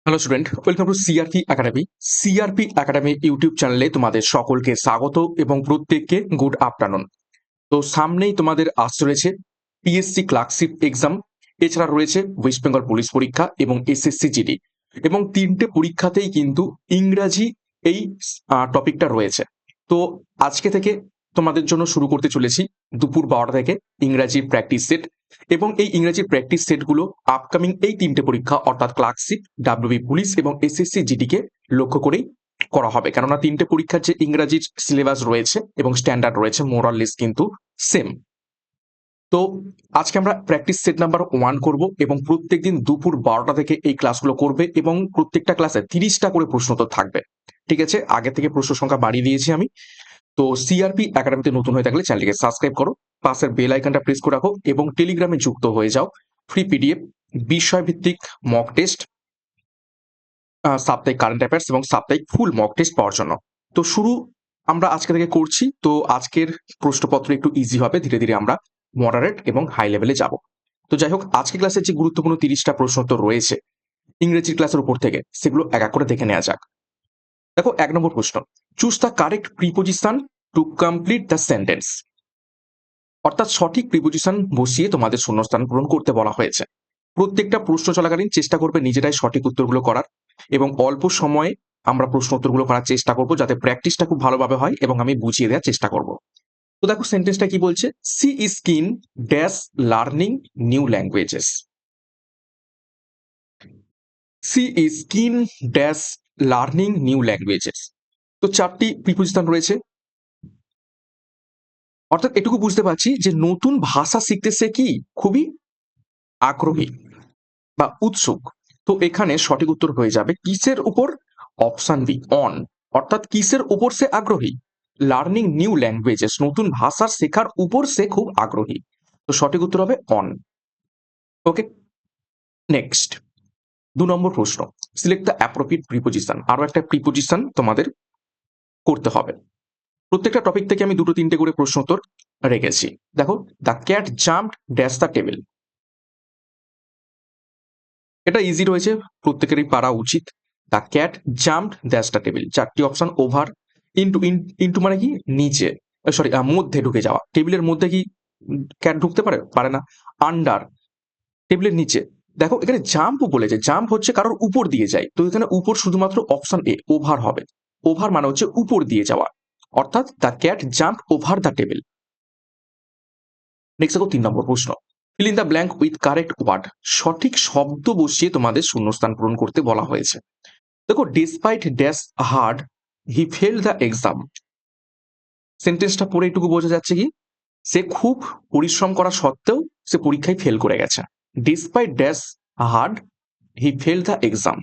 Hello student, welcome to CRP academy. CRP academy YouTube চ্যানেলে তোমাদের সকলকে স্বাগত এবং প্রত্যেককে গুড আফটারনুন। তো সামনেই তোমাদের আসতে রয়েছে পিএসসি ক্লার্কশিপ এক্সাম, এছাড়া রয়েছে ওয়েস্ট বেঙ্গল পুলিশ পরীক্ষা এবং এসএসসি জিডি, এবং তিনটে পরীক্ষাতেই কিন্তু ইংরাজি এই টপিকটা রয়েছে। তো আজকে থেকে তোমাদের জন্য শুরু করতে চলেছি দুপুর 12টা থেকে ইংরাজির প্র্যাকটিস সেট, এবং এই ইংরেজির প্র্যাকটিস সেটগুলো আপকামিং এই তিনটে পরীক্ষা অর্থাৎ ক্লার্কশিপ, ডাব্লিউবি পুলিশ এবং এসএসসি জিডিকে লক্ষ্য করেই করা হবে, কেননা তিনটে পরীক্ষার যে ইংরাজির সিলেবাস রয়েছে এবং স্ট্যান্ডার্ড রয়েছে মোরাললেস কিন্তু সেম। তো আজকে আমরা প্র্যাকটিস সেট নাম্বার 1 করব এবং প্রত্যেকদিন দুপুর 12টা থেকে এই ক্লাসগুলো করবে এবং প্রত্যেকটা ক্লাসে 30টা করে প্রশ্নোত্তর থাকবে। ঠিক আছে, আগে থেকে প্রশ্ন সংখ্যা বাড়িয়ে দিয়েছি আমি। তো সিআরপি একাডেমিতে নতুন হয়ে থাকলে চ্যানেলটিকে সাবস্ক্রাইব করো, পাশের বেল আইকনটা প্রেস করে রাখো এবং টেলিগ্রামে যুক্ত হয়ে যাও ফ্রি পিডিএফ, বিষয়ভিত্তিক মক টেস্ট, সাপ্তাহিক কারেন্ট অ্যাফেয়ার্স এবং সাপ্তাহিক ফুল মক টেস্ট পাওয়ার জন্য। তো শুরু আমরা আজকে থেকে করছি। তো আজকের প্রশ্নপত্র একটু ইজি হবে, ধীরে ধীরে আমরা মডারেট এবং হাই লেভেলে যাব। তো যাই হোক, আজকে ক্লাসে যে গুরুত্বপূর্ণ 30টা প্রশ্নোত্তর রয়েছে ইংরেজির ক্লাসের উপর থেকে, সেগুলো এক এক করে দেখে নেওয়া যাক। দেখো, 1 নম্বর প্রশ্ন, choose the correct preposition to complete the sentence. অর্থাৎ সঠিক প্রিপোজিশন বসিয়ে তোমাদের শূন্যস্থান পূরণ করতে বলা হয়েছে। প্রত্যেকটা প্রশ্ন চলাকালীন চেষ্টা করবে নিজেরাই সঠিক উত্তরগুলো করার, এবং অল্প সময়ে আমরা প্রশ্ন উত্তরগুলো করার চেষ্টা করব যাতে প্র্যাকটিসটা খুব ভালোভাবে হয় এবং আমি বুঝিয়ে দেওয়ার চেষ্টা করব। তো দেখো সেন্টেন্সটা কি বলছে, she is keen dash learning new languages. She is keen dash learning new languages. তো 4টি প্রিপোজিশন রয়েছে, অর্থাৎ এটুকু বুঝতে পারছি যে নতুন ভাষা শিখতে সে কি খুবই আগ্রহী বা উৎসুক। তো এখানে সঠিক উত্তর হয়ে যাবে কিসের উপর, অপশন বি অন। অর্থাৎ কিসের উপর সে আগ্রহী, লার্নিং নিউ ল্যাঙ্গুয়েজেস, নতুন ভাষা শেখার উপর সে খুব আগ্রহী। তো সঠিক উত্তর হবে অন। ওকে, নেক্সট 2 নম্বর প্রশ্ন, সিলেক্ট দ্য অ্যাপ্রোপ্রিয়েট প্রিপোজিশন। আরো একটা প্রিপোজিশন তোমাদের করতে হবে। প্রত্যেকটা টপিক থেকে আমি 2-3টে করে প্রশ্ন উত্তর রেখেছি। দেখো, the cat jumped dash the table. এটা ইজি রয়েছে, প্রত্যেকেরই পারা উচিত। দ্য ক্যাট জাম্পড দ্যাশ দ্য টেবিল। 4টি অপশন, ওভার, ইনটু, ইনটু মানে কি নিচে, সরি মধ্যে ঢুকে যাওয়া, টেবিলের মধ্যে কি ক্যাট ঢুকতে পারে, পারে না। আন্ডার, টেবিলের নিচে। দেখো এখানে জাম্প বলেছে, জাম্প হচ্ছে কারোর উপর দিয়ে যায়, তো এখানে উপর শুধুমাত্র অপশন এ ওভার হবে। ওভার মানে হচ্ছে উপর দিয়ে যাওয়া, অর্থাৎ the cat jump over the table. Next দেখো 3 নম্বর প্রশ্ন, fill in the blank with correct word. সঠিক শব্দ বসিয়ে তোমাদের শূন্যস্থান পূরণ করতে বলা হয়েছে। দেখো, despite dash hard he fail the exam. সেন্টেন্সটা পড়ে একটু বোঝা যাচ্ছে কি, সে খুব পরিশ্রম করা সত্ত্বেও সে পরীক্ষায় ফেল করে গেছে। Despite dash hard he fail the exam.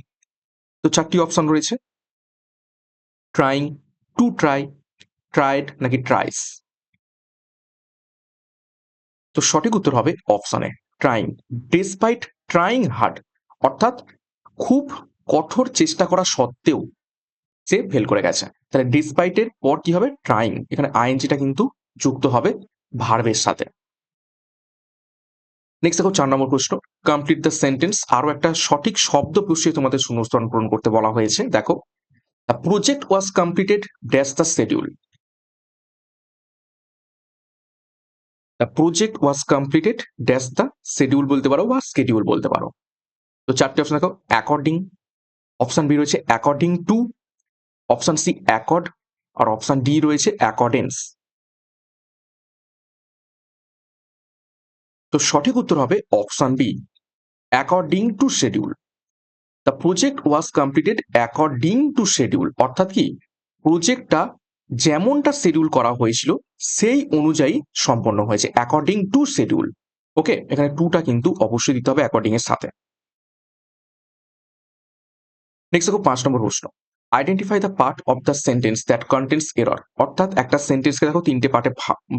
তো 4টি অপশন রয়েছে, ট্রাইং, টু ট্রাই, ট্রাইড নাকি ট্রাইস। তো সঠিক উত্তর হবে অপশনে ট্রাইং। ডিসপাইট ট্রাইং হার্ড, অর্থাৎ খুব কঠোর চেষ্টা করা সত্ত্বেও সে ফেল করে গেছে। তাহলে ডিসপাইটের পর কি হবে, ট্রাইং, এখানে আইএনজিটা কিন্তু যুক্ত হবে ভার্বের সাথে। নেক্সট দেখো 4 নম্বর প্রশ্ন, কমপ্লিট দ্য সেন্টেন্স। আরো একটা সঠিক শব্দ বসিয়ে তোমাদের শূন্যস্থান পূরণ করতে বলা হয়েছে। দেখো, the project was completed dash the schedule. The project was completed dash the schedule বলতে পারো বা স্কেডিউল বলতে পারো। তো 4টে অপশন দেখো, অ্যাকর্ডিং, অপশন বি রয়েছে according to, option C accord, আর অপশন ডি রয়েছে অ্যাকর্ডেন্স। তো সঠিক উত্তর হবে option B according to schedule. The project was completed according to schedule, অর্থাৎ কি প্রজেক্টটা যেমনটা শিডিউল করা হয়েছিল সেই অনুযায়ী সম্পন্ন হয়েছে, অ্যাকর্ডিং টু শিডিউল। ওকে, এখানে টুটা কিন্তু অবশ্যই দিতে হবে অ্যাকর্ডিং এর সাথে। নেক্সট দেখো 5 নম্বর প্রশ্ন, identify the part of the sentence that contains error. অর্থাৎ একটা সেন্টেন্সকে দেখো 3টে পার্টে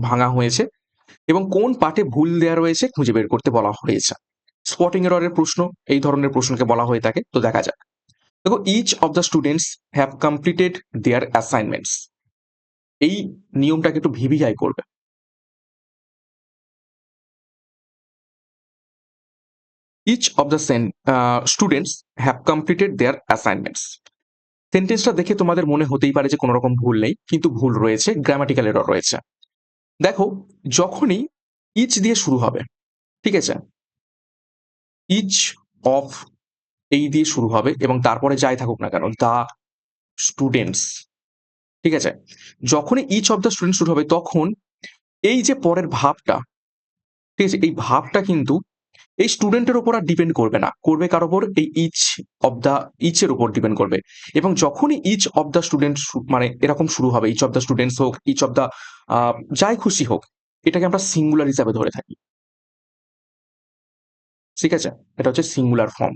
ভাঙা হয়েছে এবং কোন পার্টে ভুল দেওয়া রয়েছে খুঁজে বের করতে বলা হয়েছে। স্পটিং এররের প্রশ্ন এই ধরনের প্রশ্নকে বলা হয়ে থাকে। তো দেখা যাক, দেখো, each of the students have completed their assignments. এই নিয়মটাকে একটু ভিভিআই করবে। Each of the students have completed their assignments. সেন্টেন্সটা দেখে তোমাদের মনে হতেই পারে যে কোনো রকম ভুল নেই, কিন্তু ভুল রয়েছে, গ্রামাটিক্যাল এরর রয়েছে। দেখো, যখনই ইচ দিয়ে শুরু হবে, ঠিক আছে, ইচ অফ এই দিয়ে শুরু হবে এবং তারপরে যাই থাকুক না কেন, দ্য স্টুডেন্টস, ঠিক আছে, যখনই ইচ অফ দ্য স্টুডেন্ট শুরু হবে তখন এই যে পরের ভাবটা, ঠিক আছে, এই ভাবটা কিন্তু এই স্টুডেন্টের উপর আর ডিপেন্ড করবে না, করবে কার উপর, এই ইচ অফ দ্য, ইচের উপর ডিপেন্ড করবে। এবং যখনই ইচ অফ দ্য স্টুডেন্ট মানে এরকম শুরু হবে, ইচ অফ দ্য স্টুডেন্টস হোক, ইচ অফ দ্য যাই খুশি হোক, এটাকে আমরা সিঙ্গুলার হিসাবে ধরে থাকি, ঠিক আছে, এটা হচ্ছে সিঙ্গুলার ফর্ম।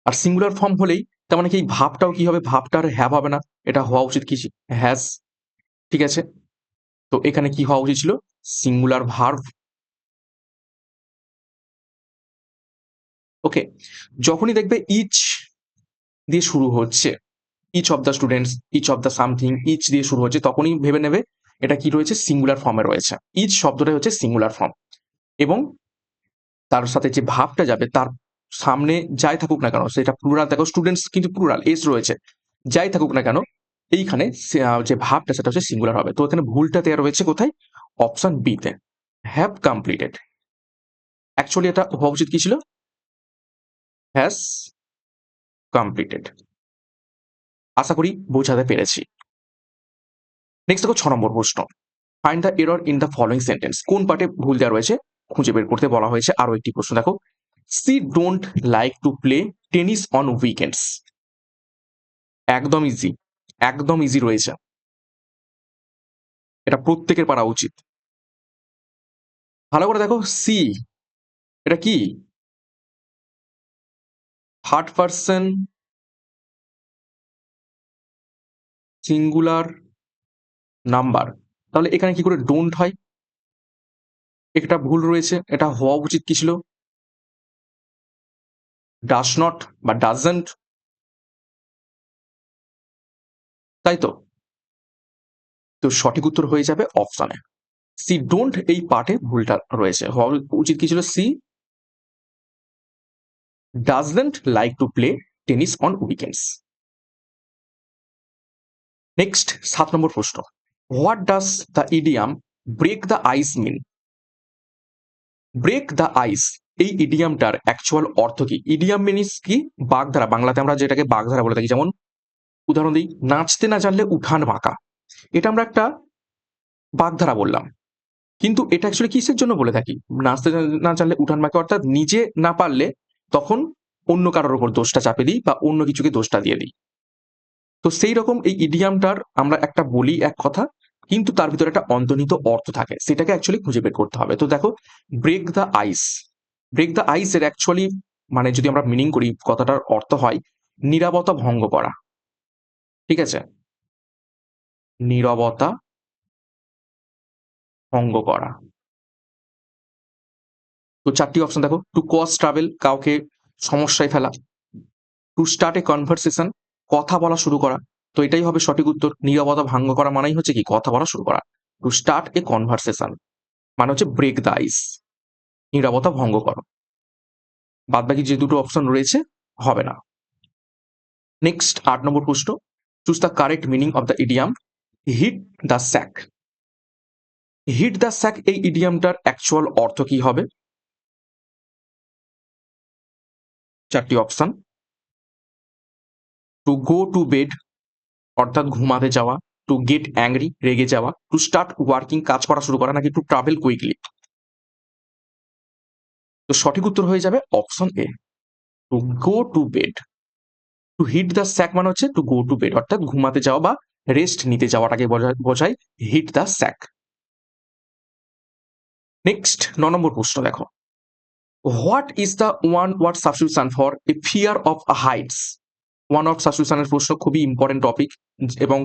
আর সিঙ্গুলার ফর্ম হলেই তার মানে কি এই ভাবটাও কি হবে, ভাবটার হ্যাভ হবে না, এটা হওয়া উচিত কি, হ্যাজ, ঠিক আছে। তো এখানে কি হওয়া উচিত ছিল, সিঙ্গুলার ভার্ব। ওকে, যখনই দেখবে ইচ দিয়ে শুরু হচ্ছে, each of the students, each of the something, each দিয়ে শুরু হচ্ছে, তখনই ভেবে নেবে এটা কি রয়েছে, সিঙ্গুলার ফর্মে রয়েছে। ইচ শব্দটাই হচ্ছে সিঙ্গুলার ফর্ম এবং তার সাথে যে ভাবটা যাবে তার সামনে যাই থাকুক না কেন, সেটা প্লুরাল, দেখো স্টুডেন্টস কিন্তু প্লুরাল, এস রয়েছে, যাই থাকুক না কেন এইখানে যে ভাবটা সেটা হচ্ছে সিঙ্গুলার হবে। তো এখানে ভুলটা দেওয়া রয়েছে কোথায়, অপশন বি তে, হ্যাভ কমপ্লিটেড। অ্যাকচুয়ালি এটা হওয়া উচিত কি ছিল, হ্যাজ কমপ্লিটেড। আশা করি বোঝাতে পেরেছি। নেক্সট দেখো 6 নম্বর প্রশ্ন, find the error in the following sentence. কোন পার্টে ভুল দেওয়া রয়েছে খুঁজে বের করতে বলা হয়েছে। আরো একটি প্রশ্ন দেখো, she don't like to play tennis on weekends. একদম ইজি, একদম ইজি রয়েছে, এটা প্রত্যেকের পারা উচিত। ভালো করে দেখো, সি এটা কি, থার্ড পারসন সিঙ্গুলার নাম্বার, তাহলে এখানে কি করে ডোন্ট হয়, এটা ভুল রয়েছে, এটা হওয়া উচিত কি ছিল, ডাস নট বা ডাজন্ট, তাই তো। তো সঠিক উত্তর হয়ে যাবে অপশনে সি ডোন্ট, এই পার্টে ভুলটা রয়েছে, হওয়া উচিত কি ছিল, she doesn't like to play tennis on weekends. Next 7 number প্রশ্ন, what does the idiom break the ice mean. Break the ice এই ইডিয়ামটার অ্যাকচুয়াল অর্থ কি। ইডিয়াম মিনিস কি, বাগধারা, বাংলাতে আমরা যেটাকে বাগধারা বলে থাকি। যেমন উদাহরণ দিই, নাচতে না জানলে উঠান বাঁকা, এটা আমরা একটা বাগধারা বললাম, কিন্তু এটা অ্যাকচুয়ালি কিসের জন্য বলে থাকি, নাচতে না জানলে উঠান বাঁকা, অর্থাৎ নিজে না পারলে তখন অন্য কারোর উপর দোষটা চাপে দিই বা অন্য কিছুকে দোষটা দিয়ে দিই। তো সেই রকম এই ইডিয়ামটার আমরা একটা বলি এক কথা, কিন্তু তার ভিতরে একটা অন্তর্নিহিত অর্থ থাকে, সেটাকে অ্যাকচুয়ালি খুঁজে বের করতে হবে। তো দেখো, break the ice, break the ice এর অ্যাকচুয়ালি মানে যদি আমরা মিনিং করি, কথাটার অর্থ হয় নীরবতা ভঙ্গ করা, ঠিক আছে, নীরবতা ভঙ্গ করা। তো 4টি অপশন দেখো, টু কজ ট্রাভেল, কাউকে সমস্যায় ফেলা, টু স্টার্ট এ কনভারসেশন, কথা বলা শুরু করা, তো এটাই হবে সঠিক উত্তর, নীরবতা ভঙ্গ করা মানেই হচ্ছে কি, কথা বলা শুরু করা। টু স্টার্ট এ কনভারসেশন মানে হচ্ছে ব্রেক দ্য আইস, নীরবতা ভঙ্গ করো। বাদ বাকি যে দুটো অপশন রয়েছে হবে না। নেক্সট 8 নম্বর প্রশ্ন, choose the correct meaning of the idiom hit the sack. Hit the sack এই ইডিয়ামটার অ্যাকচুয়াল অর্থ কি হবে, 4টি option, to go to bed অর্থাৎ ঘুমাতে যাওয়া, টু গেট অ্যাংরি রেগে যাওয়া, টু স্টার্ট ওয়ার্কিং কাজ করা শুরু করা, নাকি টু ট্রাভেল কুইকলি। তো সঠিক উত্তর হয়ে যাবে option A, to go to bed. To hit the sack মানে হচ্ছে টু গো টু বেড, অর্থাৎ ঘুমাতে যাওয়া বা রেস্ট নিতে যাওয়াটাকে বোঝায় hit the sack. Next 9 number প্রশ্ন দেখো, what is the one word substitution for a fear of heights. One word সাবস্টিটিউশনের প্রশ্ন খুবই ইম্পর্টেন্ট টপিক, এবং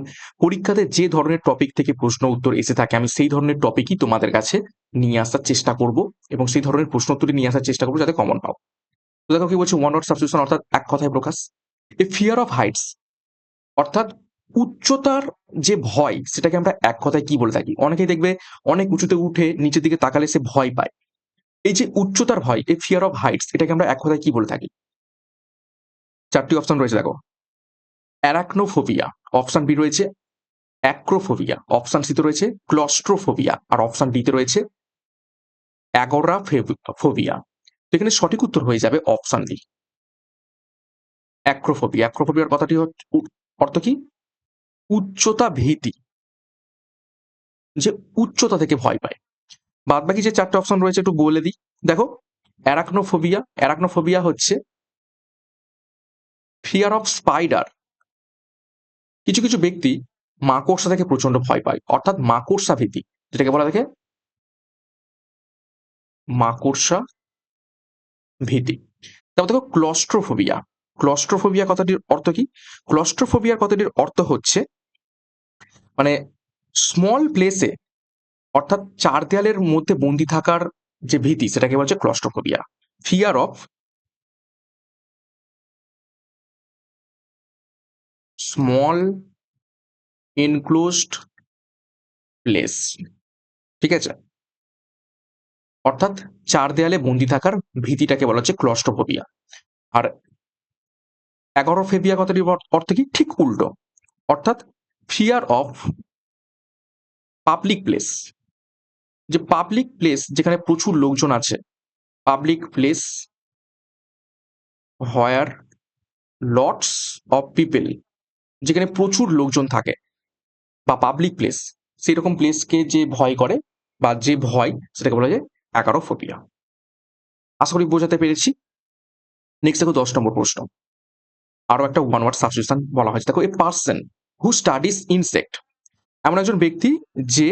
পরীক্ষাতে যে ধরনের টপিক থেকে প্রশ্ন উত্তর এসে থাকে আমি সেই ধরনের টপিকই তোমাদের কাছে নিয়ে আসার চেষ্টা করব এবং সেই ধরনের প্রশ্ন উত্তরই নিয়ে আসার চেষ্টা করবো যাতে কমন পাও। তো দেখো কি বলছে, ওয়ান ওয়ার্ড সাবস্টিটিউশন অর্থাৎ এক কথায় প্রকাশ, এ ফিয়ার অফ হাইটস অর্থাৎ উচ্চতার যে ভয়, সেটাকে আমরা এক কথায় কি বলে থাকি। অনেকেই দেখবে অনেক উঁচুতে উঠে নিচের দিকে তাকালে সে ভয় পায়, এই যে উচ্চতার ভয়, এই ফিয়ার অফ হাইটস, এটাকে আমরা এক কথায় কি বলে থাকি? চারটি অপশন রয়েছে, দেখো। অ্যারাকনোফোবিয়া, অপশন বি রয়েছে অ্যাক্রোফোবিয়া, অপশন সি তে রয়েছে ক্লস্ট্রোফোবিয়া, আর অপশন ডি তে রয়েছে অ্যাগোরাফোবিয়া। তো এখানে সঠিক উত্তর হয়ে যাবে অপশন ডি, অ্যাক্রোফোবিয়া। অ্যাক্রোফোবিয়ার কথাটি অর্থ কি? উচ্চতা ভীতি, যে উচ্চতা থেকে ভয় পায়। বাদ বাকি যে চারটে অপশন রয়েছে একটু বলে দিই, দেখো। অ্যারাকনোফোবিয়া, অ্যারাকনোফোবিয়া হচ্ছে ফিয়ার অফ স্পাইডার। কিছু কিছু ব্যক্তি মাকড়সা থেকে প্রচন্ড ভয় পায়, অর্থাৎ মাকড়সা ভীতি, যেটাকে বলা থাকে মাকড়সা ভীতি। তারপর দেখো ক্লস্ট্রোফোবিয়া। ক্লস্ট্রোফোবিয়া কথাটির অর্থ কি? ক্লস্ট্রোফোবিয়ার কথাটির অর্থ হচ্ছে মানে স্মল প্লেসে, অর্থাৎ চার দেয়ালের মধ্যে বন্দি থাকার যে ভীতি, সেটাকে বলছে claustrophobia. Fear of small enclosed place, ঠিক আছে? অর্থাৎ চার দেয়ালে বন্দি থাকার ভীতিটাকে বলা হচ্ছে ক্লস্ট্রোফোবিয়া। আর অ্যাগোরাফোবিয়া কথাটির অর্থ কি? ঠিক উল্টো, অর্থাৎ ফিয়ার অফ পাবলিক প্লেস। যে পাবলিক প্লেস যেখানে প্রচুর লোকজন আছে, public place where lots of people, যেখানে প্রচুর লোকজন থাকে, বা পাবলিক প্লেস, সেই রকম প্লেসকে যে ভয় করে বা যে ভয়, সেটাকে বলা যায় অ্যাগারোফোবিয়া। আশা করি বোঝাতে পেরেছি। নেক্সট দেখো 10 নম্বর প্রশ্ন। আরো একটা ওয়ান ওয়ার্ড সাবস্টিটিউশন বলা হয়েছে, দেখো এ পার্সন হু স্টাডিজ ইনসেক্ট, এমন একজন ব্যক্তি যে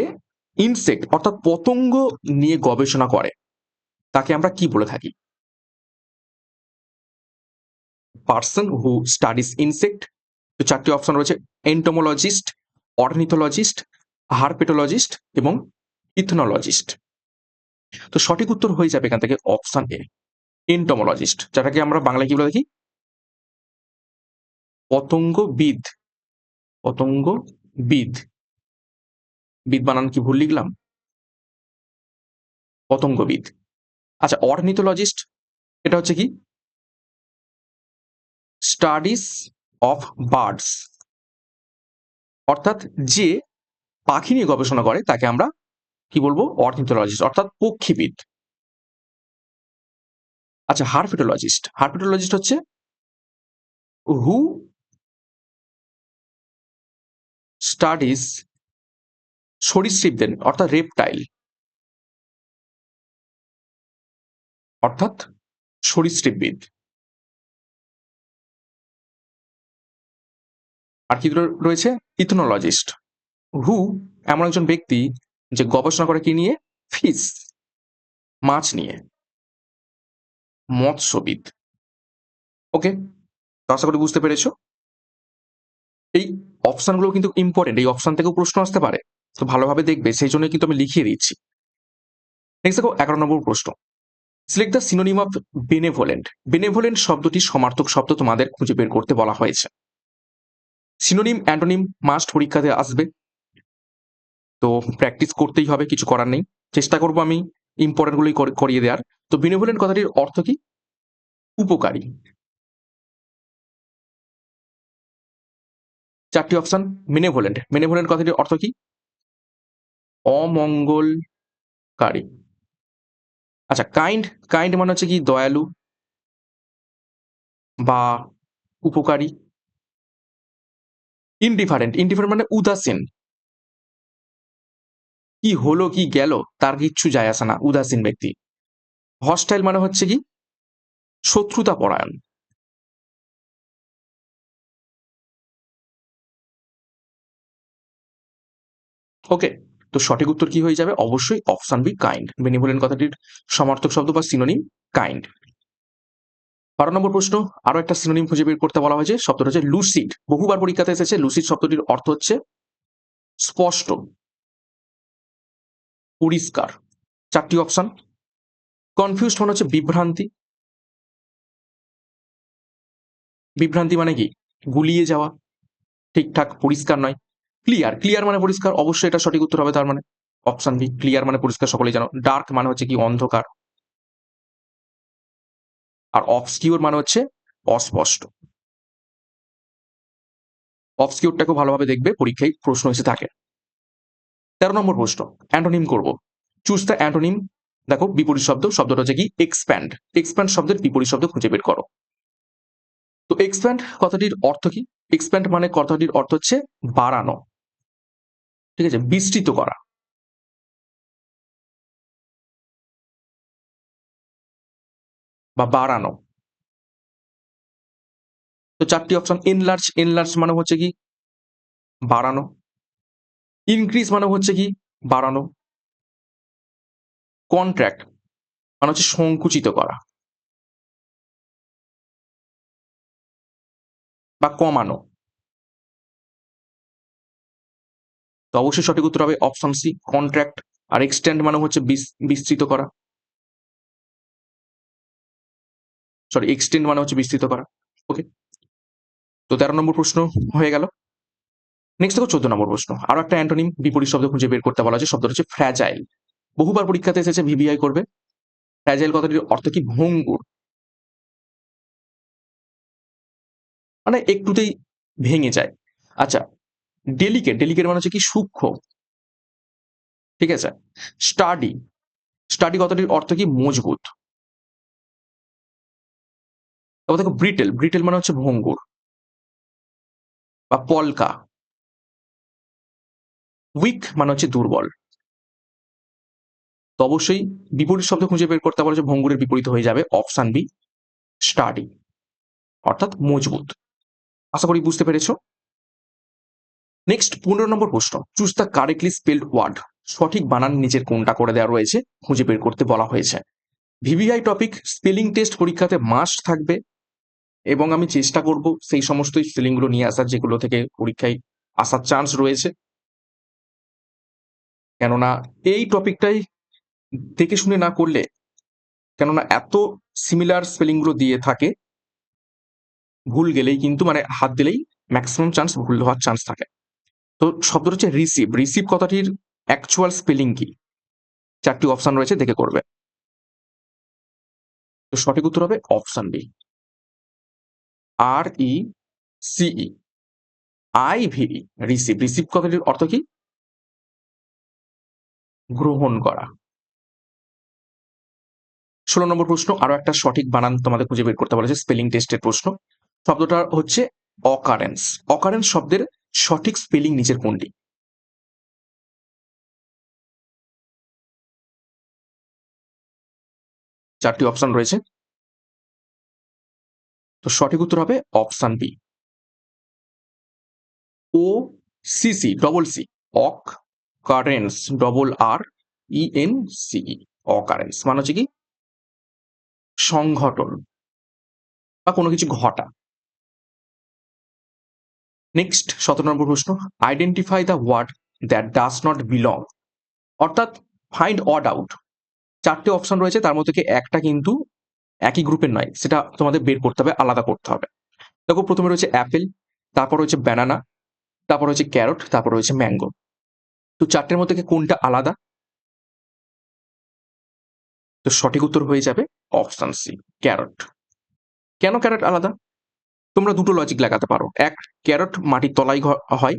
ইনসেক্ট অর্থাৎ পতঙ্গ নিয়ে গবেষণা করে, তাকে আমরা কি বলে থাকি? পার্সন হু স্টাডিজ ইনসেক্ট, তো চারটি অপশন রয়েছে, এন্টোমোলজিস্ট, অর্নিথোলজিস্ট, হারপেটোলজিস্ট এবং ইথনোলজিস্ট। তো সঠিক উত্তর হয়ে যাবে এখান থেকে অপশন এ, এন্টোমোলজিস্ট, যেটাকে আমরা বাংলায় কি বলে থাকি? পতঙ্গবিদ। পতঙ্গবিদ, বিদ বানান কি ভুল লিখলাম? পতঙ্গবিদ। আচ্ছা, অর্নিথোলজিস্ট এটা হচ্ছে কি? স্টাডিজ অফ বার্ডস, অর্থাৎ যে পাখি নিয়ে গবেষণা করে তাকে আমরা কি বলবো? অর্নিথোলজিস্ট, অর্থাৎ পক্ষীবিদ। আচ্ছা, হারপেটোলজিস্ট, হারপেটোলজিস্ট হচ্ছে হু স্টাডিজ সরীসৃপদের, অর্থাৎ রেপটাইল, অর্থাৎ সরীসৃপবিদ। আর কি রয়েছে? ইথনোলজিস্ট, হু এমন একজন ব্যক্তি যে গবেষণা করে কি নিয়ে? ফিশ, মাছ নিয়ে, মৎস্যবিদ। ওকে, তো আশা করি বুঝতে পেরেছো। এই অপশনগুলো কিন্তু ইম্পর্টেন্ট, এই অপশন থেকেও প্রশ্ন আসতে পারে, তো ভালোভাবে দেখবে, সেই জন্য কিন্তু আমি লিখিয়ে দিচ্ছি। নেক্সট দেখো 11 নম্বর প্রশ্ন। Select the synonym of benevolent. Benevolent শব্দটি সমার্থক শব্দ তোমাদের খুঁজে বের করতে বলা হয়েছে। সিনোনিম অ্যান্টোনিম মাস্ট পরীক্ষাতে আসবে, তো প্র্যাকটিস করতেই হবে, কিছু করার নেই। চেষ্টা করবো আমি ইম্পর্টেন্ট গুলোই করিয়ে দেওয়ার। তো বেনেভোলেন্ট কথাটির অর্থ কি? উপকারী। চারটি অপশন। বেনেভোলেন্ট, বেনেভোলেন্ট কথাটির অর্থ কি? অমঙ্গলকারী। আচ্ছা, কাইন্ড, কাইন্ড মানে হচ্ছে কি? দয়ালু বা উপকারী। ইনডিফারেন্ট, ইনডিফারেন্ট মানে উদাসীন, কি হলো কি গেল তার কিচ্ছু যায় আসে না, উদাসীন ব্যক্তি। হস্টাইল মানে হচ্ছে কি? শত্রুতা পরায়ণ। ওকে, তো সঠিক উত্তর কি হয়ে যাবে? অবশ্যই অপশন বি, কাইন্ড। বেনিভোলেন্ট কথাটির সমার্থক শব্দ বা সিনোনিম কাইন্ড। 12 নম্বর প্রশ্ন। আরো একটা সিনোনিম খুঁজে বের করতে বলা হয়েছে, শব্দটা হচ্ছে লুসিড। বহুবার পরীক্ষাতে এসেছে। লুসিড শব্দটির অর্থ হচ্ছে স্পষ্ট, পরিষ্কার। চারটি অপশন। কনফিউজড মানে হচ্ছে বিভ্রান্তি। বিভ্রান্তি মানে কি? গুলিয়ে যাওয়া, ঠিকঠাক পরিষ্কার নয়। ক্লিয়ার, ক্লিয়ার মানে পরিষ্কার, অবশ্যই এটা সঠিক উত্তর হবে তার মানে অপশন বি, ক্লিয়ার মানে পরিষ্কার, সকলেই জানো। ডার্ক মানে হচ্ছে কি? অন্ধকার। আর অবসকিউর মানে হচ্ছে অস্পষ্ট। অবসকিউরটাকেও ভালোভাবে দেখবে, পরীক্ষায় প্রশ্ন এসে থাকে। 13 নম্বর প্রশ্ন, অ্যান্টোনিম করব। Choose the antonym. দেখো বিপরীত শব্দ, শব্দটা হচ্ছে কি এক্সপ্যান্ড। এক্সপ্যান্ড শব্দের বিপরীত শব্দ খুঁজে বের করো। তো এক্সপ্যান্ড কথাটির অর্থ কি? এক্সপ্যান্ড মানে কথাটির অর্থ হচ্ছে বাড়ানো, ঠিক আছে, বিস্তৃত করা বা বাড়ানো। তো চারটি অপশন, এনলার্জ। এনলার্জ মানে হচ্ছে কি বাড়ানো। ইনক্রিজ মানে হচ্ছে কি বাড়ানো। কন্ট্রাক্ট মানে হচ্ছে সংকুচিত করা বা কমানো। তো অবশ্যই সঠিক উত্তর হবে অপশন সি, কন্ট্রাক্ট। আর এক্সটেন্ড মানে হচ্ছে বিস্তৃত করা, সরি এক্সটেন্ড মানে হচ্ছে বিস্তৃত করা। ওকে, তো 13 নম্বর প্রশ্ন হয়ে গেল। নেক্সট দেখো 14 নম্বর প্রশ্ন, আরো একটা অ্যান্টোনিম বিপরীত শব্দ খুঁজে বের করতে বলা হচ্ছে। শব্দটা হচ্ছে ফ্র্যাজাইল। বহুবার পরীক্ষাতে এসেছে, ভিভিআই করবে। ফ্র্যাজাইল কথাটির অর্থ কি ভঙ্গুর, মানে একটুতেই ভেঙে যায়। আচ্ছা, ডেলিকেট। ডেলিকেট মানে হচ্ছে কি সূক্ষ্ম, ঠিক আছে। স্টাডি। স্টাডি কথাটির অর্থ কি মজবুত। তারপর দেখো ব্রিটেল। ব্রিটেল মানে হচ্ছে ভঙ্গুর বা পলকা। উইক মানে হচ্ছে দুর্বল। তো অবশ্যই বিপরীত শব্দ খুঁজে বের করতে পারলে যে ভঙ্গুরের বিপরীত হয়ে যাবে অপশন বি, স্টাডি, অর্থাৎ মজবুত। আশা করি বুঝতে পেরেছো। নেক্সট 15 নম্বর প্রশ্ন, choose the correctly spelled word. সঠিক বানান নিজের কোনটা করে দেওয়া রয়েছে খুঁজে বের করতে বলা হয়েছে। ভিভিআই টপিক স্পেলিং টেস্ট পরীক্ষাতে মাস্ট থাকবে, এবং আমি চেষ্টা করব সেই সমস্ত স্পেলিংগুলো নিয়ে আসার যেগুলো থেকে পরীক্ষায় আসার চান্স রয়েছে। কেননা এই টপিকটাই দেখে শুনে না করলে, কেননা এত সিমিলার স্পেলিংগুলো দিয়ে থাকে, ভুল গেলেই কিন্তু মানে হাত দিলেই ম্যাক্সিমাম চান্স ভুল হওয়ার চান্স থাকে। তো শব্দটা হচ্ছে রিসিভ। রিসিভ কথাটির অ্যাকচুয়াল স্পেলিং কি? চারটি অপশন রয়েছে, দেখে করবে। তো সঠিক উত্তর হবে option B, RECE, IVE, receive. Receive কথাটির অর্থ কি? গ্রহণ করা। 16 নম্বর প্রশ্ন, আরো একটা সঠিক বানান তোমাদের খুঁজে বের করতে বলেছে, স্পেলিং টেস্টের প্রশ্ন। শব্দটা হচ্ছে অকারেন্স। অকারেন্স শব্দের সঠিক স্পেলিং নিচের কোনটি? চারটি অপশন রয়েছে, তো সঠিক উত্তর হবে option B, OCC, double C, occurrence, RRENCE, occurrence মানে হচ্ছে কি সংঘটন বা কোনো কিছু ঘটা। নেক্সট 17 নম্বর প্রশ্ন, identify the word that does not belong, অর্থাৎ ফাইন্ড অড আউট। চারটে অপশন রয়েছে, তার মধ্যে থেকে একটা কিন্তু একই গ্রুপের নয়, সেটা তোমাদের বের করতে হবে, আলাদা করতে হবে। দেখো প্রথমে রয়েছে অ্যাপেল, তারপর রয়েছে ব্যানানা, তারপর রয়েছে ক্যারট, তারপর রয়েছে ম্যাঙ্গো। তো চারটের মধ্যে থেকে কোনটা আলাদা? তো সঠিক উত্তর হয়ে যাবে অপশন সি, ক্যারট। কেন ক্যারট আলাদা? তোমরা দুটো লজিক লাগাতে পারো। এক, ক্যারট মাটির তলায় হয়,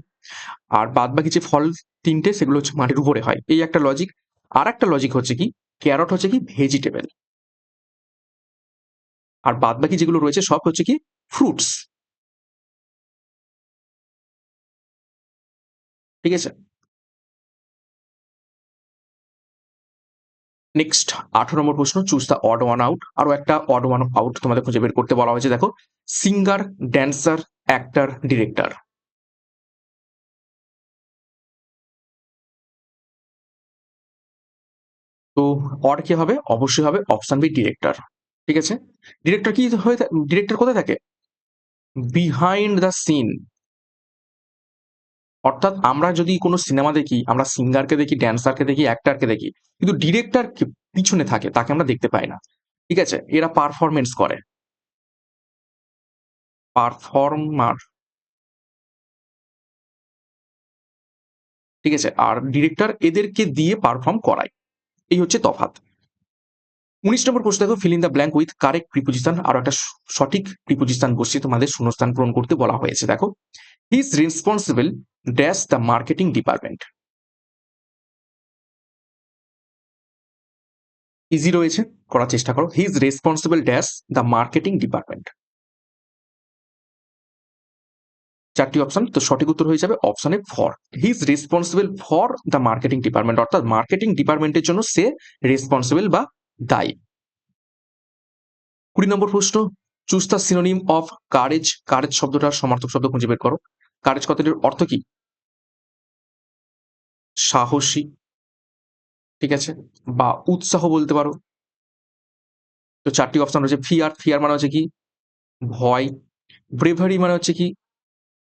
আর বাদ বাকি যে ফল তিনটে সেগুলো হচ্ছে মাটির উপরে হয়, এই একটা লজিক। আর একটা লজিক হচ্ছে কি, ক্যারট হচ্ছে কি ভেজিটেবল, আর বাদ বাকি যেগুলো রয়েছে সব হচ্ছে কি ফ্রুটস, ঠিক আছে। নেক্সট 18 নম্বর প্রশ্ন, choose the odd one out. আরো একটা অড ওয়ান আউট তোমাদের খুঁজে বের করতে বলা হয়েছে। দেখো সিঙ্গার, ড্যান্সার, অ্যাক্টর, ডিরেক্টর। তো অড কি হবে? অবশ্যই হবে অপশন বি, ডিরেক্টর, ঠিক আছে। ডিরেক্টর কি হয়ে ডিরেক্টর কোথায় থাকে? Behind the scene. অর্থাৎ আমরা যদি কোনো সিনেমা দেখি, আমরা সিঙ্গারকে দেখি, ড্যান্সারকে দেখি, অ্যাক্টরকে দেখি, কিন্তু ডিরেক্টর পিছনে থাকে, তাকে আমরা দেখতে পাই না, ঠিক আছে। এরা পারফরমেন্স করে, পারফর্মার, ঠিক আছে। আর ডিরেক্টর এদেরকে দিয়ে পারফর্ম করায়, এই হচ্ছে তফাৎ। 19 নম্বর প্রশ্ন দেখো, feel in the blank with correct preposition. আরো একটা সঠিক প্রিপোজিশন বসিয়ে তোমাদের শূন্যস্থান পূরণ করতে বলা হয়েছে। দেখো, he is responsible dash the marketing department. Easy রয়েছে, করার চেষ্টা করো। He is responsible dash the marketing department. চারটি অপশন, তো সঠিক উত্তর হয়ে যাবে অপশনে for. He is responsible for the marketing department, অর্থাৎ মার্কেটিং ডিপার্টমেন্টের জন্য সে রেসপন্সিবল বা দায়ী। 20 নম্বর প্রশ্ন, choose the synonym of courage. Courage শব্দটার সমার্থক শব্দ খুঁজে বের করো। কারেজ কথাটির অর্থ কি? সাহসী, ঠিক আছে, বা উৎসাহ বলতে পারো। তো চারটি অপশন রয়েছে। ফিয়ার, ফিয়ার মানে হচ্ছে কি ভয়। ব্রেভারি মানে হচ্ছে কি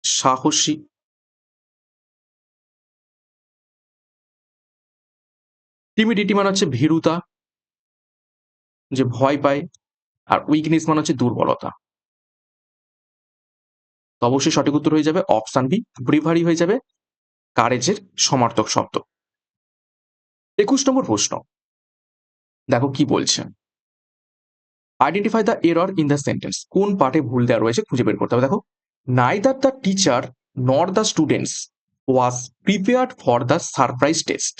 সাহসী। টিমিডিটি মানে হচ্ছে ভীরুতা, যে ভয় পায়। আর উইকনেস মানে হচ্ছে দুর্বলতা। তো অবশ্যই সঠিক উত্তর হয়ে যাবে অপশন বি, ব্রেভারি হয়ে যাবে কারেজের সমার্থক শব্দ। 21 নম্বর প্রশ্ন, দেখো কি বলছে। Identify the error in the sentence. কোন পার্টে ভুল দেওয়া রয়েছে খুঁজে বের করতে হবে। দেখো, নাইদার দ্য টিচার নর the students was prepared for the surprise test.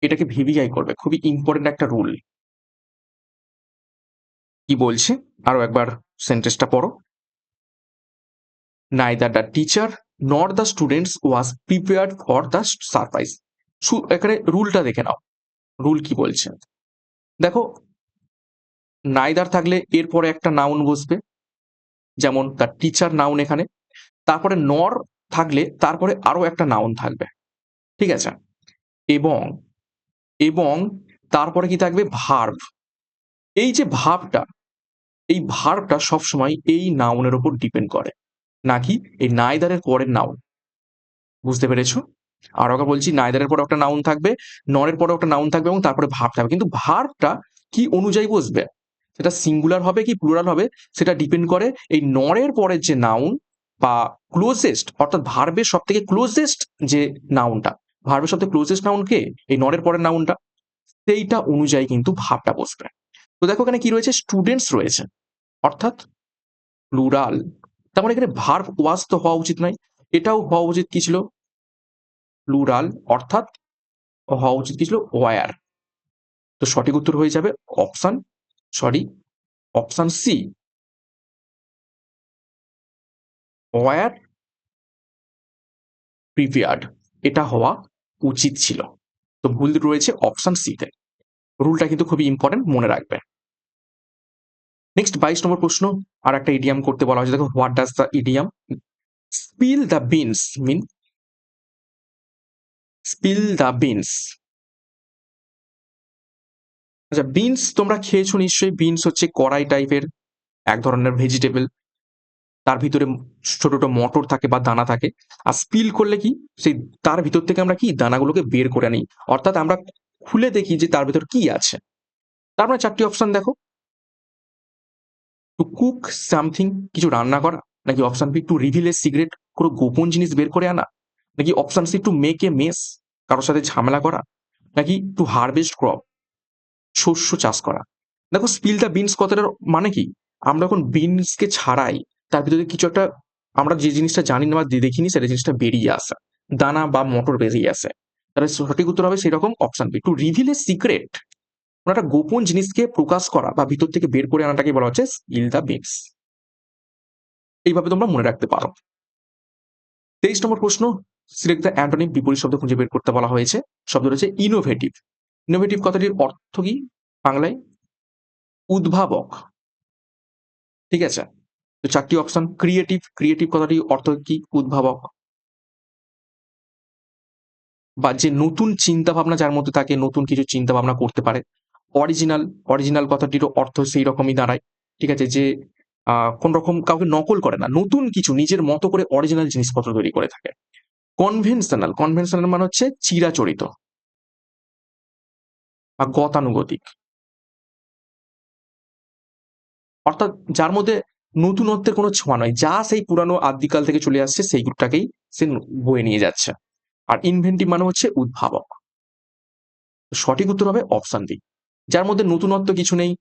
এটাকে ভিভিআই করবে, খুবই ইম্পর্টেন্ট একটা রুল। কি বলছে আরো একবার সেন্টেন্সটা পড়ো। নাইদার দ্য টিচার নর the students was prepared for the surprise. এখানে রুলটা দেখে নাও, রুল কি বলছে। দেখো, নাইদার থাকলে এরপরে একটা নাউন বসবে, যেমন দ্য টিচার নাউন এখানে। তারপরে নর থাকলে তারপরে আরো একটা নাউন থাকবে, ঠিক আছে। এবং এবং তারপরে কি থাকবে? ভার্ব। এই যে ভার্বটা, এই ভার্বটা সবসময় এই নাউনের উপর ডিপেন্ড করে, নাকি এই নাইদারের পরের নাউন। বুঝতে পেরেছো? আর একবার বলছি, নাইদারের পরে একটা নাউন থাকবে, নরের পরে একটা নাউন থাকবে এবং তারপরে ভার্ব থাকবে। কিন্তু ভার্বটা কি অনুযায়ী বসবে, সেটা সিঙ্গুলার হবে কি প্লুরাল হবে, সেটা ডিপেন্ড করে এই নরের পরের যে নাউন বা ক্লোজেস্ট, অর্থাৎ ভার্বের সব থেকে ক্লোজেস্ট যে নাউনটা, ভার্বের সব থেকে ক্লোজেস্ট নাউন কে? এই নরের পরের নাউনটা। সেইটা অনুযায়ী কিন্তু ভাবটা বসবে। তো দেখো এখানে কি রয়েছে, স্টুডেন্টস রয়েছে, অর্থাৎ প্লুরাল। তার মানে এখানে ভার্ব ওয়াজ তো হওয়া উচিত নয়, এটাও হওয়া উচিত কি ছিল? প্লুরাল, অর্থাৎ হওয়া উচিত কি ছিল? ওয়ার। তো সঠিক উত্তর হয়ে যাবে option, sorry, option C, were prepared. এটা হওয়া উচিত ছিল। তো ভুল রয়েছে অপশন সি তে। রুলটা কিন্তু খুবই ইম্পর্টেন্ট, মনে রাখবে। নেক্সট 22 নম্বর প্রশ্ন, আর একটা ইডিয়াম করতে বলা হয়েছে। দেখো, what does the idiom spill the beans mean? Spill the beans, আচ্ছা, বিনস তোমরা খেয়েছো নিশ্চয়ই। বিনস হচ্ছে কড়াই টাইপের এক ধরনের ভেজিটেবল, তার ভিতরে ছোট ছোট মটর থাকে বা দানা থাকে। আর স্পিল করলে কি, সেই তার ভিতর থেকে আমরা কি দানাগুলোকে বের করে নিই, অর্থাৎ আমরা খুলে দেখি যে তার ভিতর কি আছে। তার মানে চারটি অপশন দেখো, টু কুক সামথিং, কিছু রান্না করা, নাকি option B to reveal a secret, কোনো গোপন জিনিস বের করে আনা, নাকি option C to make a mess, কারোর সাথে ঝামেলা করা, নাকি টু হারভেস্ট ক্রপ, শস্য চাষ করা। দেখো, স্পিল দ্য বিনস কথাটার মানে কি, আমরা যখন বিনসকে ছাড়াই, তার ভিতরে কিছু একটা, আমরা যে জিনিসটা জানি না বা দেখিনি সেটা জিনিসটা বেরিয়ে আসে, দানা বা মটর বেরিয়ে আসে। তাহলে সঠিক উত্তর হবে সেরকম option B, to reveal a secret. একটা গোপন জিনিসকে প্রকাশ করা বা ভিতর থেকে বের করে আনাটাকে বলা হচ্ছে স্পিল দ্য বিনস। এইভাবে তোমরা মনে রাখতে পারো। 23 নম্বর প্রশ্ন, সিলেক্ট দ্য অ্যান্টোনিম, বিপরীত শব্দ খুঁজে বের করতে বলা হয়েছে। শব্দ রয়েছে ইনোভেটিভ। ইনোভেটিভ কথাটির অর্থ কি বাংলায়? উদ্ভাবক, ঠিক আছে। তো চারটি অপশন। ক্রিয়েটিভ, ক্রিয়েটিভ কথাটির অর্থ কি? উদ্ভাবক, বা যে নতুন চিন্তা ভাবনা যার মধ্যে থাকে, নতুন কিছু চিন্তা ভাবনা করতে পারে। অরিজিনাল, অরিজিনাল কথাটিরও অর্থ সেই রকমই দাঁড়ায়, ঠিক আছে, যে কোন রকম কাউকে নকল করে না, নতুন কিছু নিজের মতো করে অরিজিনাল জিনিসপত্র তৈরি করে থাকে। কনভেনশনাল, কনভেনশনাল মানে হচ্ছে চিরাচরিত বা গতানুগতিক, অর্থাৎ যার মধ্যে নতুনত্বের কোনো ছোঁয়া নয়, যা সেই পুরানো আদিকাল থেকে চলে আসছে সেই গ্রুপটাকেই সে বয়ে নিয়ে যাচ্ছে। আর ইনভেন্টিভ মানে হচ্ছে উদ্ভাবক। সঠিক উত্তর হবে অপশন ডি। যার মধ্যে নতুনত্ব কিছু নেই,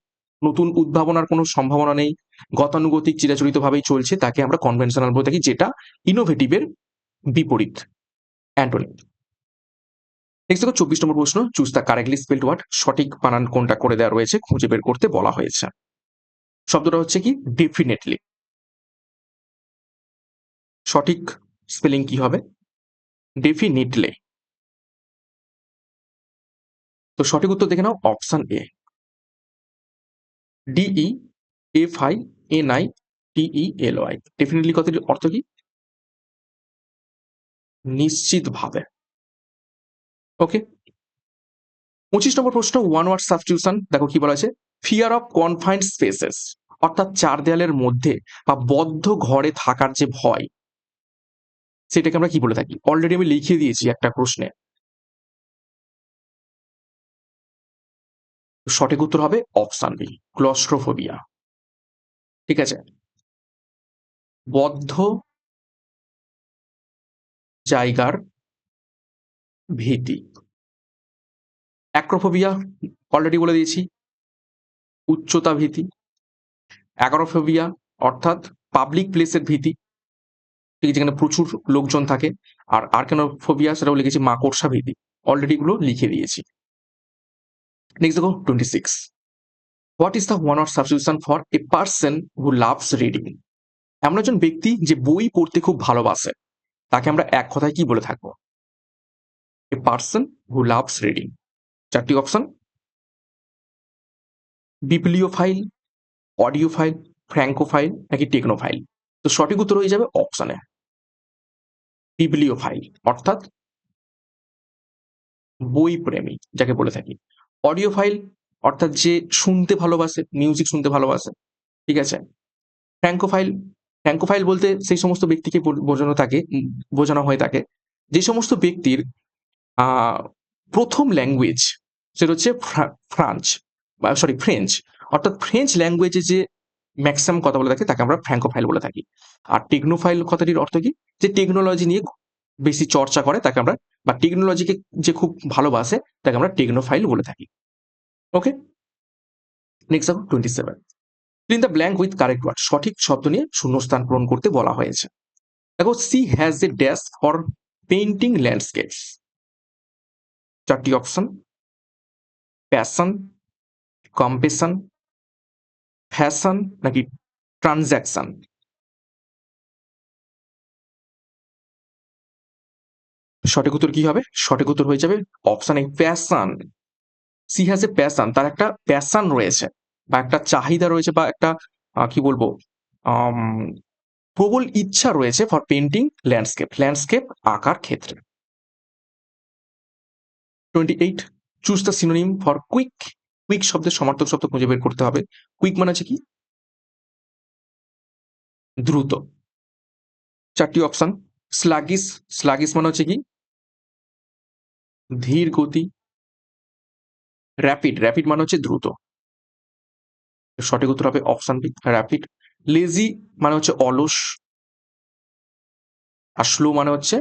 নতুন উদ্ভাবনার কোনো সম্ভাবনা নেই, গতানুগতিক চিরাচরিতভাবেই চলছে, তাকে আমরা কনভেনশনাল বলে থাকি, যেটা ইনোভেটিভের বিপরীত, অ্যান্টোনিম। নেক্সট দেখো 24 নম্বর প্রশ্ন, choose the correctly spelled word. সঠিক বানান কোনটা করে দেওয়া রয়েছে খুঁজে বের করতে বলা হয়েছে। শব্দটা হচ্ছে কি ডেফিনেটলি। সঠিক স্পেলিং কি হবে? ডেফিনেটলি। তো সঠিক উত্তর দেখে নাও, অপশন এ, DEFINITELY। ডেফিনেটলি কথাটির অর্থ কি? নিশ্চিতভাবে। ওকে। 25 নম্বর প্রশ্ন, ওয়ান ওয়ার্ড সাবস্টিটিউশন। দেখো কি বলা আছে, ফিয়ার অফ কনফাইন্ড স্পেসেস, অর্থাৎ চার দেয়ালের মধ্যে বা বদ্ধ ঘরে থাকার যে ভয়, সেটাকে আমরা কি বলে থাকি? অলরেডি আমি লিখে দিয়েছি একটা প্রশ্নে। সঠিক উত্তর হবে অপশন বি, ক্লস্ট্রোফোবিয়া। ঠিক আছে। বদ্ধ জায়গার ভীতি। অ্যাক্রোফোবিয়া অলরেডি বলে দিয়েছি, উচ্চতা ভীতি। অ্যাগোরাফোবিয়া অর্থাৎ পাবলিক প্লেসের ভীতি, ঠিক আছে, যেখানে প্রচুর লোকজন থাকে। আর আর্কানোফোবিয়া সেটাও লিখেছি, মাকড়সা ভীতি। অলরেডি এগুলো লিখে দিয়েছি। নেক্সট দেখো 26, what is the one word substitution for a person who loves reading. এমন একজন ব্যক্তি যে বই পড়তে খুব ভালোবাসে, তাকে আমরা এক কথায় কি বলে থাকবো? এ পার্সন হু লাভস রিডিং। চারটি অপশন, বিপ্লিওফাইল, অডিওফাইল, ফ্র্যাঙ্কোফাইল নাকি টেকনোফাইল। তো সঠিক উত্তর হয়ে যাবে অপশনে বিপ্লিওফাইল, অর্থাৎ বই প্রেমী যাকে বলে থাকি। অডিওফাইল অর্থাৎ যে শুনতে ভালোবাসে, মিউজিক শুনতে ভালোবাসে। ঠিক আছে। ফ্র্যাঙ্কোফাইল, ফ্র্যাঙ্কোফাইল বলতে সেই সমস্ত ব্যক্তিকে বোঝানো হয়ে থাকে যে সমস্ত ব্যক্তির প্রথম ল্যাঙ্গুয়েজ সেটা হচ্ছে ফ্রান্স, বা সরি ফ্রেঞ্চ, অর্থাৎ ফ্রেঞ্চ ল্যাঙ্গুয়েজে যে ম্যাক্সিমাম কথা বলে থাকে তাকে আমরা ফ্র্যাঙ্কোফাইল বলে থাকি। আর টেকনোফাইল কথাটির অর্থ কি? যে টেকনোলজি নিয়ে বেশি চর্চা করে তাকে আমরা, বা টেকনোলজিকে যে খুব ভালোবাসে তাকে আমরা টেকনোফাইল বলে থাকি। ওকে। নেক্সট দেখো 27, fill in the blank with correct word. সঠিক শব্দ নিয়ে শূন্যস্থান পূরণ করতে বলা হয়েছে। দেখো, she has a dash for painting landscapes. চারটি অপশন, প্যাশন, কম্পেশন, ফ্যাশন নাকি ট্রানজ্যাকশন। সঠিক উত্তর কি হবে? সঠিক উত্তর হয়ে যাবে option A, passion. She has a passion, তার একটা প্যাশন রয়েছে, বা একটা চাহিদা রয়েছে, বা একটা কি বলবো, প্রবল ইচ্ছা রয়েছে ফর পেন্টিং ল্যান্ডস্কেপ, ল্যান্ডস্কেপ আঁকার ক্ষেত্রে। 28, choose the synonym for quick. Quick শব্দের সমার্থক শব্দ খুঁজে বের করতে হবে। কুইক মানে হচ্ছে কি? দ্রুত। চারটি অপশন, স্লাগিস, স্লাগিস মানে হচ্ছে কি? ধীর গতি। র্যাপিড, র্যাপিড মানে হচ্ছে দ্রুত। সঠিক উত্তর হবে অপশন বি, র্যাপিড। লেজি মানে হচ্ছে অলস, আর স্লো মানে হচ্ছে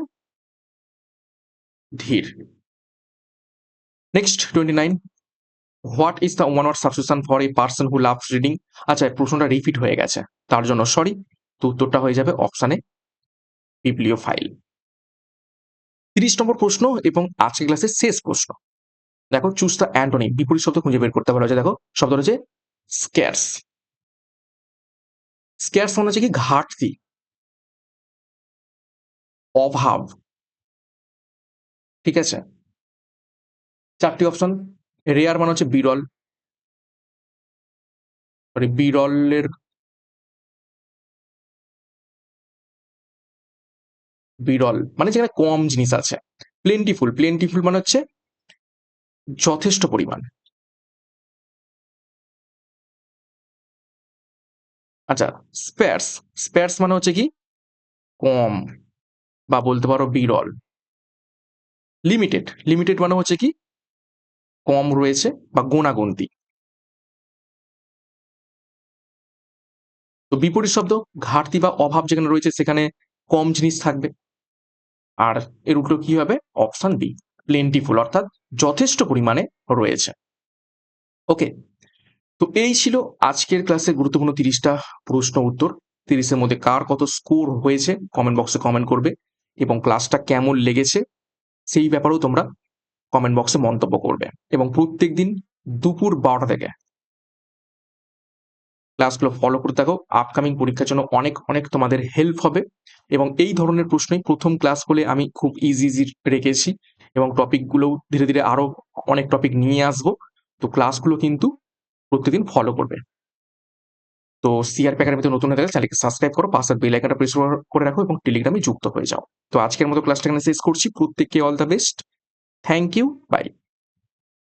ধীর। Next 29, what is the one word substitution for a person who loves reading. আচ্ছা, প্রশ্নটা রিপিট হয়ে গেছে, তার জন্য সরি। তো উত্তরটা হয়ে যাবে অপশানে বিপ্লিওফাইল। 30 নম্বর প্রশ্ন এবং আজকের ক্লাসের শেষ প্রশ্ন। দেখো, চুজ দ্য অ্যান্টোনিম, বিপরীত শব্দ খুঁজে বের করতে বলা হয়েছে। দেখো, শব্দ হচ্ছে স্ক্যার্স। স্ক্যার্স মানে হচ্ছে কি? ঘাটতি, অভাব। ঠিক আছে। চারটি অপশন, রেয়ার মানে হচ্ছে বিরল, সরি বিরলের, বিরল মানে যেখানে কম জিনিস আছে। প্লেন্টিফুল, প্লেন্টিফুল মানে হচ্ছে যথেষ্ট পরিমাণ। আচ্ছা, স্পেয়ার্স, স্পেয়ার্স মানে হচ্ছে কি? কম, বা বলতে পারো বিরল। লিমিটেড, লিমিটেড মানে হচ্ছে কি? কম রয়েছে বা গোনাগুনতি। তো বিপরীত শব্দ, ঘাটতি বা অভাব যেখানে রয়েছে সেখানে কম জিনিস থাকবে। আর এর উল্টো কি হবে? অপশন বি, প্লেন্টিফুল, অর্থাৎ যথেষ্ট পরিমাণে রয়েছে। ওকে, তো এই ছিল আজকের ক্লাসের গুরুত্বপূর্ণ 30টা প্রশ্ন উত্তর। 30 এর মধ্যে কার কত স্কোর হয়েছে কমেন্ট বক্সে কমেন্ট করবে এবং ক্লাসটা কেমন লেগেছে সেই ব্যাপারেও তোমরা কমেন্ট বক্সে মন্তব্য করবে এবং প্রত্যেকদিন দুপুর 12টা থেকে ক্লাসগুলো ফলো করতে থাকো। আপকামিং পরীক্ষার জন্য অনেক অনেক তোমাদের হেল্প হবে এবং এই ধরনের প্রশ্নই প্রথম ক্লাস বলে আমি খুব ইজি রেখেছি এবং টপিকগুলোও ধীরে ধীরে আরো অনেক টপিক নিয়ে আসবো। তো ক্লাসগুলো কিন্তু প্রত্যেকদিন ফলো করবে। তো সিআরপি একাডেমিতে নতুন হয়ে থাকলে চ্যানেলকে সাবস্ক্রাইব করো, পাশের বেল আইকনটা প্রেস করে রাখো এবং টেলিগ্রামে যুক্ত হয়ে যাও। তো আজকের মতো ক্লাসটা এখানে শেষ করছি। প্রত্যেককে all the best. Thank you, by.